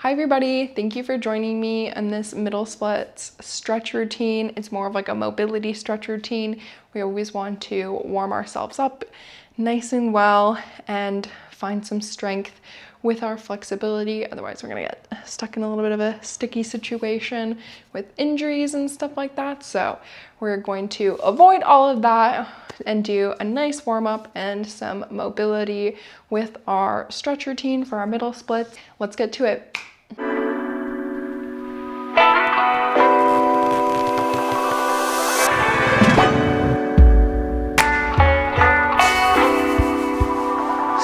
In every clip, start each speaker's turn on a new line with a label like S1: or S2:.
S1: Hi everybody, thank you for joining me in this middle splits stretch routine. It's more of like a mobility stretch routine. We always want to warm ourselves up nice and well and find some strength with our flexibility. Otherwise we're gonna get stuck in a little bit of a sticky situation with injuries and stuff like that. So we're going to avoid all of that and do a nice warm up and some mobility with our stretch routine for our middle splits. Let's get to it.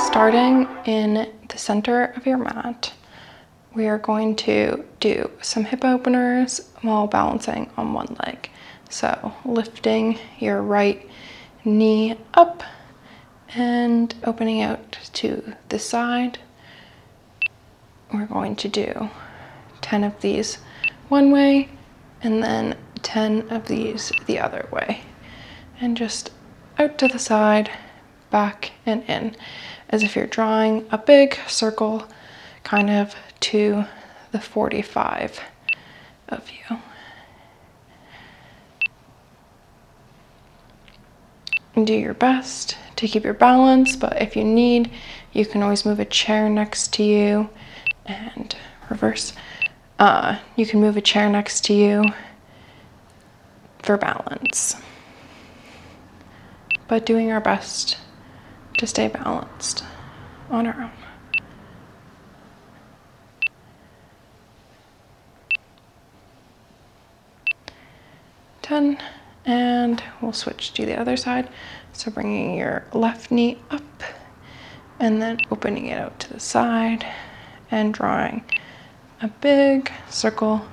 S1: Starting in the center of your mat, we are going to do some hip openers while balancing on one leg. So lifting your right knee up and opening out to the side. We're going to do 10 of these one way and then 10 of these the other way. And just out to the side, back and in, as if you're drawing a big circle kind of to the 45 of you. And do your best to keep your balance, but if you need, you can always move a chair next to you and reverse. You can move a chair next to you for balance. But doing our best to stay balanced on our own. And we'll switch to the other side. So bringing your left knee up and then opening it out to the side and drawing a big circle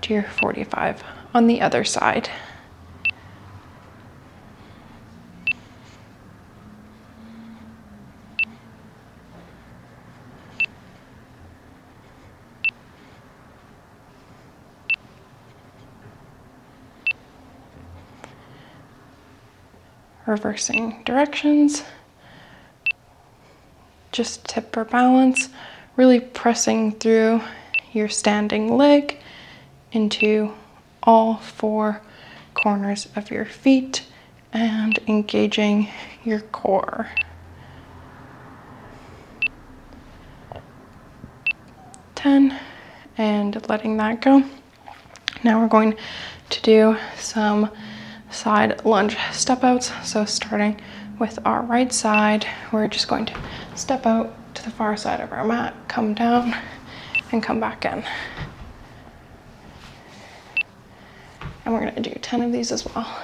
S1: to your 45 on the other side. Reversing directions, just tip for balance, really pressing through your standing leg into all four corners of your feet and engaging your core. 10 and letting that go. Now we're going to do some side lunge step outs. So starting with our right side, we're just going to step out to the far side of our mat, come down and come back in. And we're going to do 10 of these as well.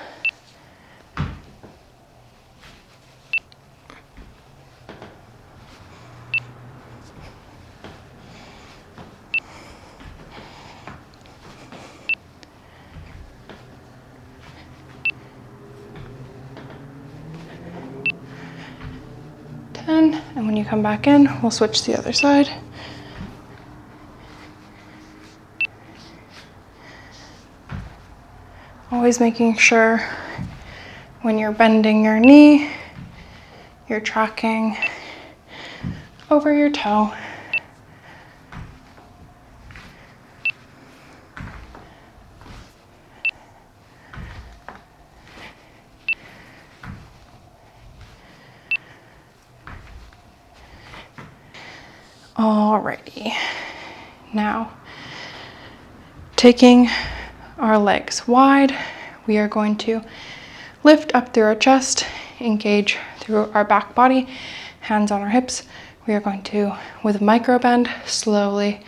S1: And when you come back in, we'll switch to the other side. Always making sure when you're bending your knee, you're tracking over your toe. Alrighty, now taking our legs wide, we are going to lift up through our chest, engage through our back body, hands on our hips. We are going to, with a micro bend, slowly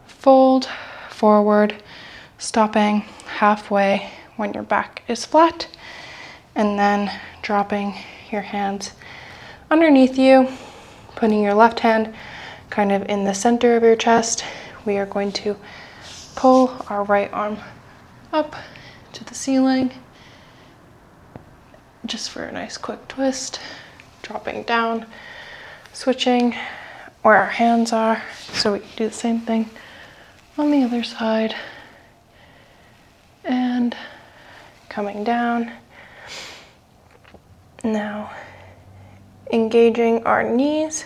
S1: fold forward, stopping halfway when your back is flat, and then dropping your hands underneath you, putting your left hand kind of in the center of your chest. We are going to pull our right arm up to the ceiling, just for a nice quick twist, dropping down, switching where our hands are, so we can do the same thing on the other side, and coming down. Now engaging our knees,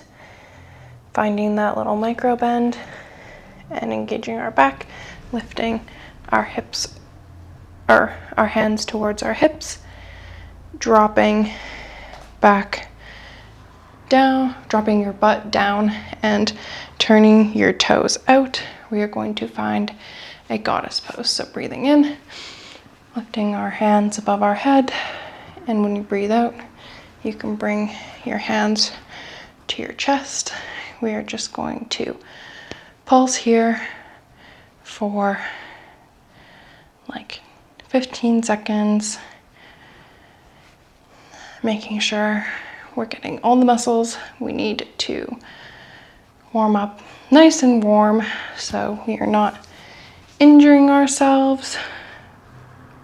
S1: finding that little micro bend, and engaging our back, lifting our hips, or our hands towards our hips, dropping back down, dropping your butt down and turning your toes out. We are going to find a goddess pose. So breathing in, lifting our hands above our head, and when you breathe out, you can bring your hands to your chest. We are just going to pulse here for like 15 seconds, making sure we're getting all the muscles we need to warm up nice and warm so we are not injuring ourselves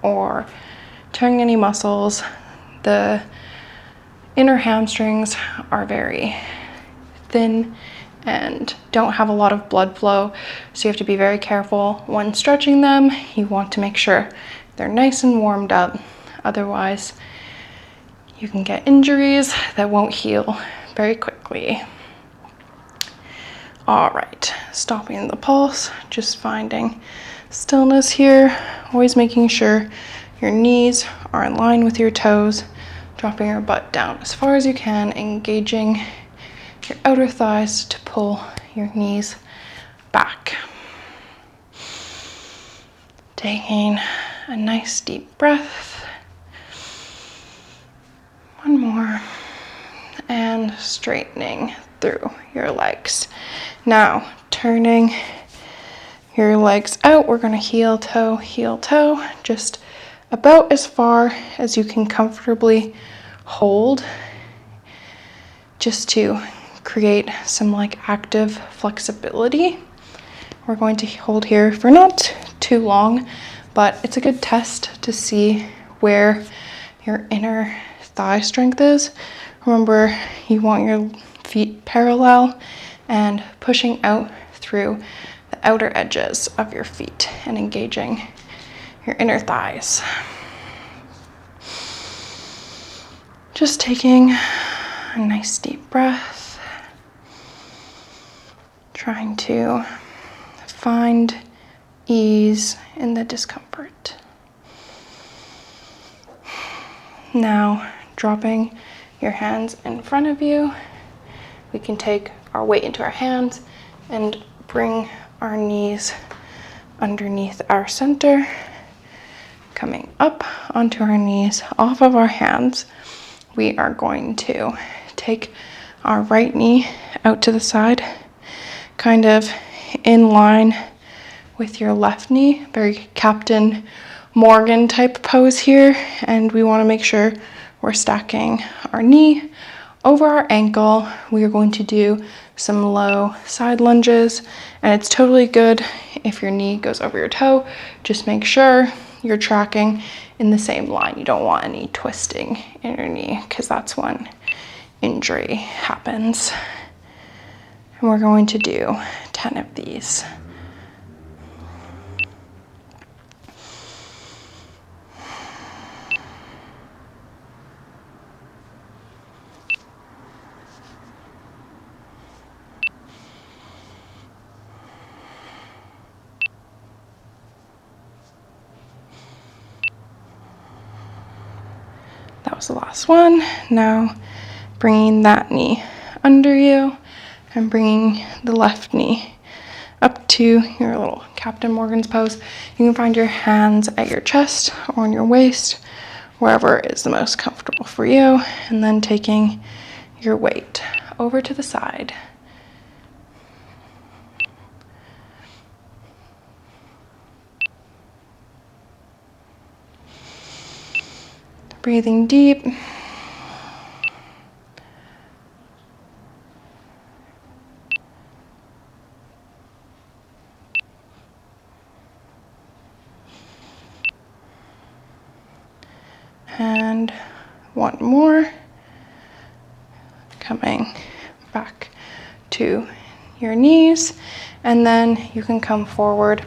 S1: or tearing any muscles. The inner hamstrings are very thin and don't have a lot of blood flow, so you have to be very careful when stretching them. You want to make sure they're nice and warmed up, otherwise you can get injuries that won't heal very quickly. All right, stopping the pulse, just finding stillness here, always making sure your knees are in line with your toes, dropping your butt down as far as you can, engaging your outer thighs to pull your knees back. Taking a nice deep breath. One more, and straightening through your legs. Now, turning your legs out, we're gonna heel toe, just about as far as you can comfortably hold, just to create some like active flexibility. We're going to hold here for not too long, but it's a good test to see where your inner thigh strength is. Remember, you want your feet parallel and pushing out through the outer edges of your feet and engaging your inner thighs. Just taking a nice deep breath, trying to find ease in the discomfort. Now, dropping your hands in front of you, we can take our weight into our hands and bring our knees underneath our center, coming up onto our knees, off of our hands. We are going to take our right knee out to the side, kind of in line with your left knee, very Captain Morgan type pose here, and we want to make sure we're stacking our knee over our ankle. We are going to do some low side lunges, and it's totally good if your knee goes over your toe. Just make sure you're tracking in the same line. You don't want any twisting in your knee because that's when injury happens. And we're going to do 10 of these. That was the last one. Now bringing that knee under you and bringing the left knee up to your little Captain Morgan's pose. You can find your hands at your chest or on your waist, wherever is the most comfortable for you, and then taking your weight over to the side. Breathing deep. And one more. Coming back to your knees, and then you can come forward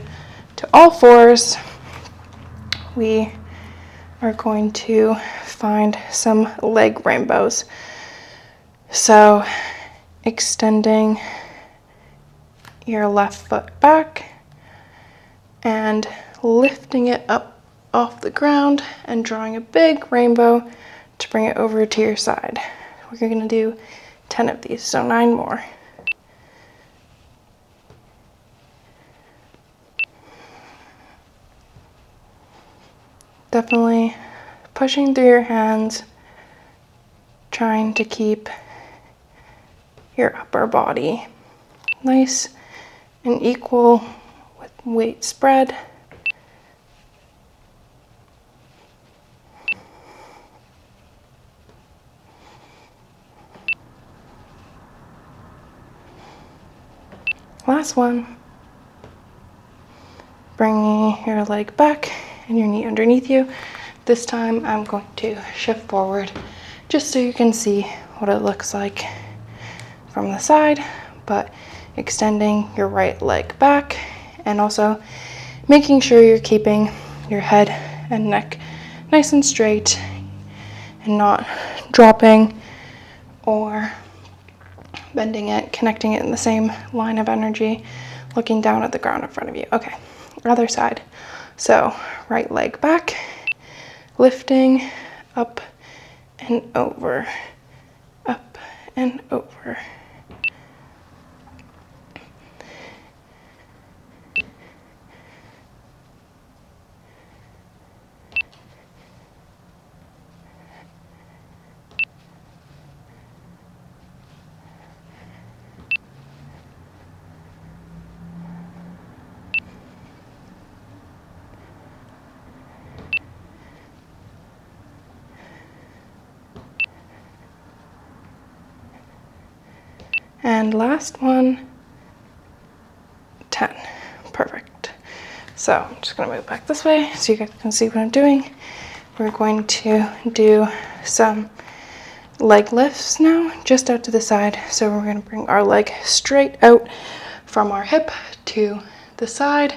S1: to all fours. We are going to find some leg rainbows. So extending your left foot back and lifting it up off the ground and drawing a big rainbow to bring it over to your side. We're going to do 10 of these, so 9 more. Definitely pushing through your hands, trying to keep your upper body nice and equal with weight spread. Last one. Bringing your leg back and your knee underneath you. This time I'm going to shift forward just so you can see what it looks like from the side, but extending your right leg back and also making sure you're keeping your head and neck nice and straight and not dropping or bending it, connecting it in the same line of energy, looking down at the ground in front of you. Okay, other side. So right leg back, lifting up and over, up and over. And last one, 10. Perfect. So I'm just gonna move back this way so you guys can see what I'm doing. We're going to do some leg lifts now, just out to the side. So we're gonna bring our leg straight out from our hip to the side.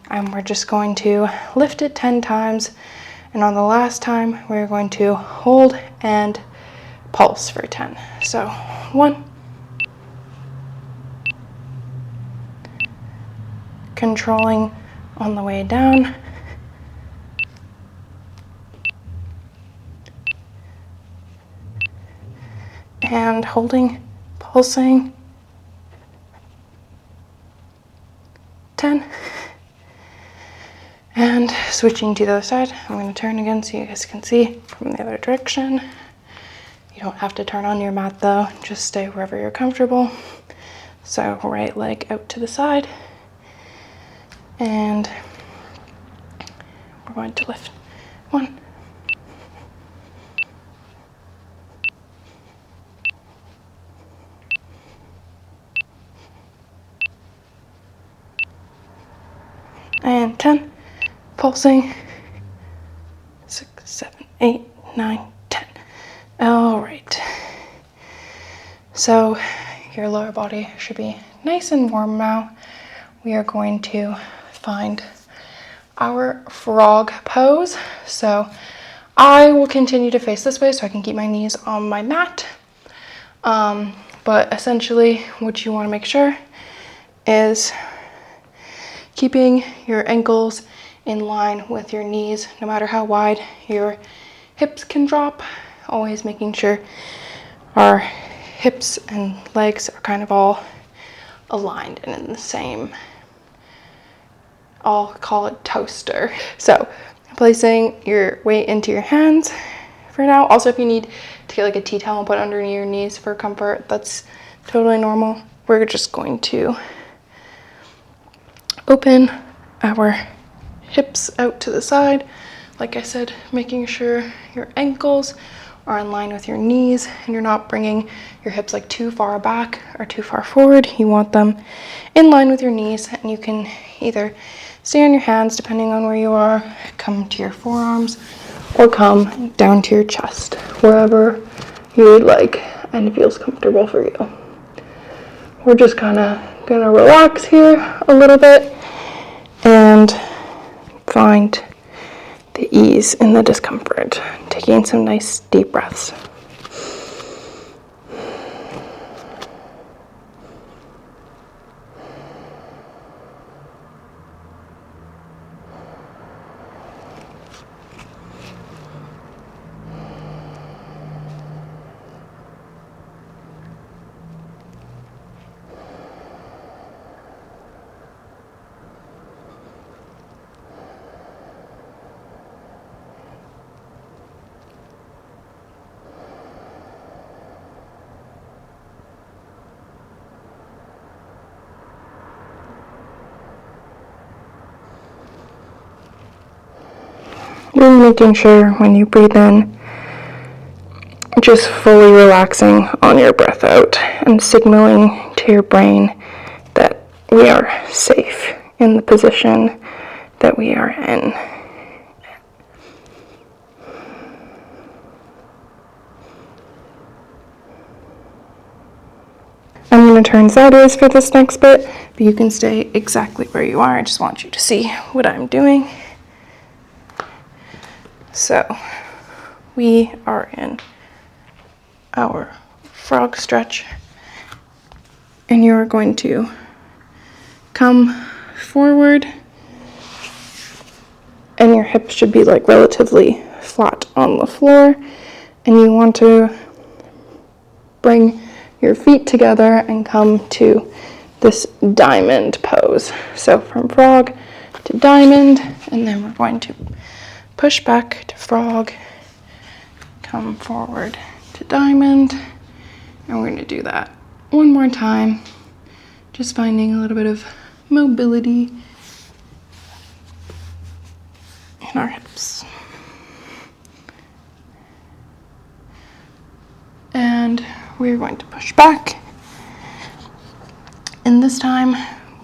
S1: And we're just going to lift it 10 times. And on the last time, we're going to hold and pulse for 10. So 1, controlling on the way down, 2, and holding, pulsing, 10, and switching to the other side. I'm going to turn again so you guys can see from the other direction. You don't have to turn on your mat though, just stay wherever you're comfortable. So right leg out to the side, and we're going to lift 1, 10, pulsing, 6, 7, 8, 9, 10. All right. So your lower body should be nice and warm now. We are going to find our frog pose. So I will continue to face this way so I can keep my knees on my mat. But essentially what you want to make sure is keeping your ankles in line with your knees, no matter how wide your hips can drop. Always making sure our hips and legs are kind of all aligned and in the same, I'll call it toaster. So placing your weight into your hands for now. Also, if you need to get like a tea towel and put under your knees for comfort, that's totally normal. We're just going to open our hips out to the side. Like I said, making sure your ankles are in line with your knees and you're not bringing your hips like too far back or too far forward. You want them in line with your knees, and you can either stay on your hands depending on where you are, come to your forearms, or come down to your chest, wherever you would like and it feels comfortable for you. We're just kind of gonna relax here a little bit and find the ease in the discomfort, taking some nice deep breaths. Really making sure when you breathe in, just fully relaxing on your breath out and signaling to your brain that we are safe in the position that we are in. I'm going to turn sideways for this next bit, but you can stay exactly where you are. I just want you to see what I'm doing. So, we are in our frog stretch, and you are going to come forward, and your hips should be like relatively flat on the floor, and you want to bring your feet together and come to this diamond pose. So from frog to diamond, and then we're going to push back to frog, come forward to diamond, and we're going to do that one more time, just finding a little bit of mobility in our hips. And we're going to push back, and this time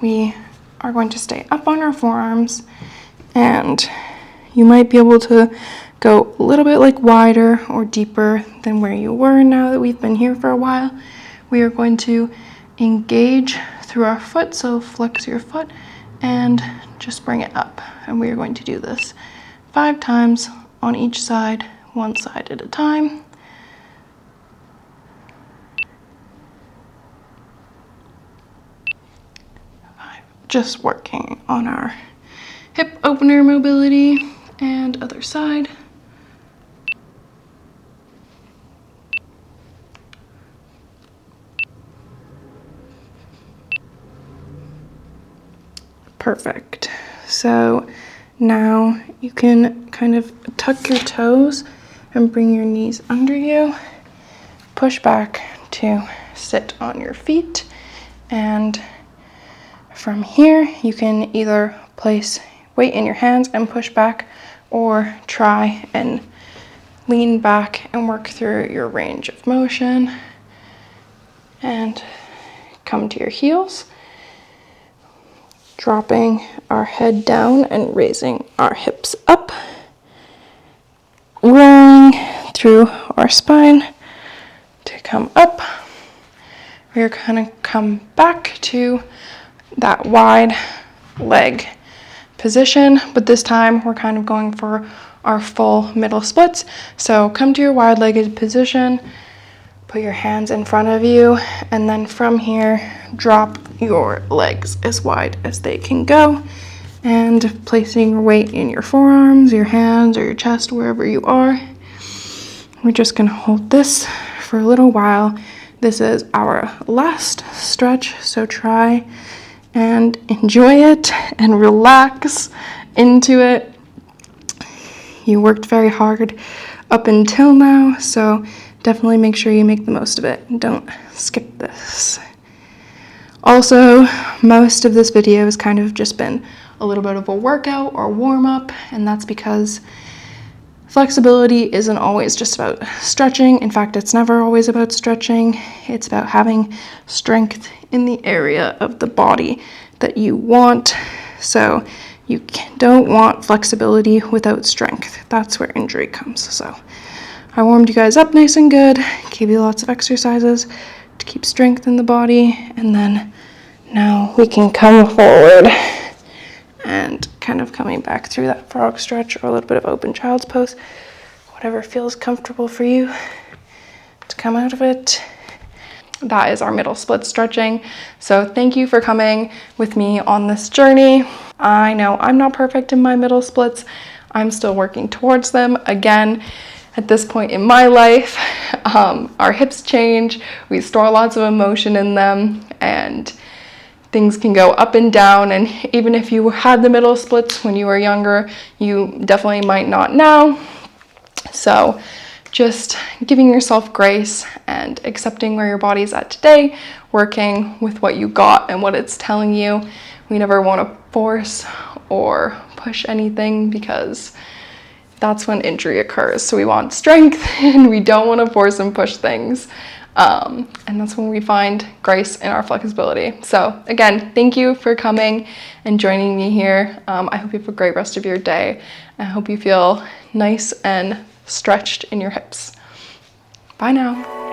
S1: we are going to stay up on our forearms, and you might be able to go a little bit like wider or deeper than where you were now that we've been here for a while. We are going to engage through our foot, so flex your foot and just bring it up, and we are going to do this 5 times on each side, one side at a time. Just working on our hip opener mobility, and other side. Perfect. So now you can kind of tuck your toes and bring your knees under you, push back to sit on your feet, and from here, you can either place weight in your hands and push back, or try and lean back and work through your range of motion and come to your heels, dropping our head down and raising our hips up, rolling through our spine to come up. We're going to come back to that wide leg position, but this time we're kind of going for our full middle splits. So come to your wide-legged position, put your hands in front of you, and then from here drop your legs as wide as they can go, and placing your weight in your forearms, your hands, or your chest, wherever you are. We're just going to hold this for a little while. This is our last stretch, so try and enjoy it and relax into it. You worked very hard up until now, so definitely make sure you make the most of it and don't skip this. Also, most of this video has kind of just been a little bit of a workout or warm up, and that's because flexibility isn't always just about stretching. In fact, it's never always about stretching. It's about having strength in the area of the body that you want. So you don't want flexibility without strength. That's where injury comes. So I warmed you guys up nice and good, gave you lots of exercises to keep strength in the body, and then now we can come forward and kind of coming back through that frog stretch or a little bit of open child's pose, whatever feels comfortable for you to come out of it. That is our middle split stretching. So thank you for coming with me on this journey. I know I'm not perfect in my middle splits. I'm still working towards them. Again, at this point in my life, our hips change. We store lots of emotion in them, and things can go up and down. And even if you had the middle splits when you were younger, you definitely might not now. So just giving yourself grace and accepting where your body's at today, working with what you got and what it's telling you. We never want to force or push anything because that's when injury occurs. So we want strength and we don't want to force and push things. And that's when we find grace in our flexibility. So again, thank you for coming and joining me here. I hope you have a great rest of your day. I hope you feel nice and stretched in your hips. Bye now.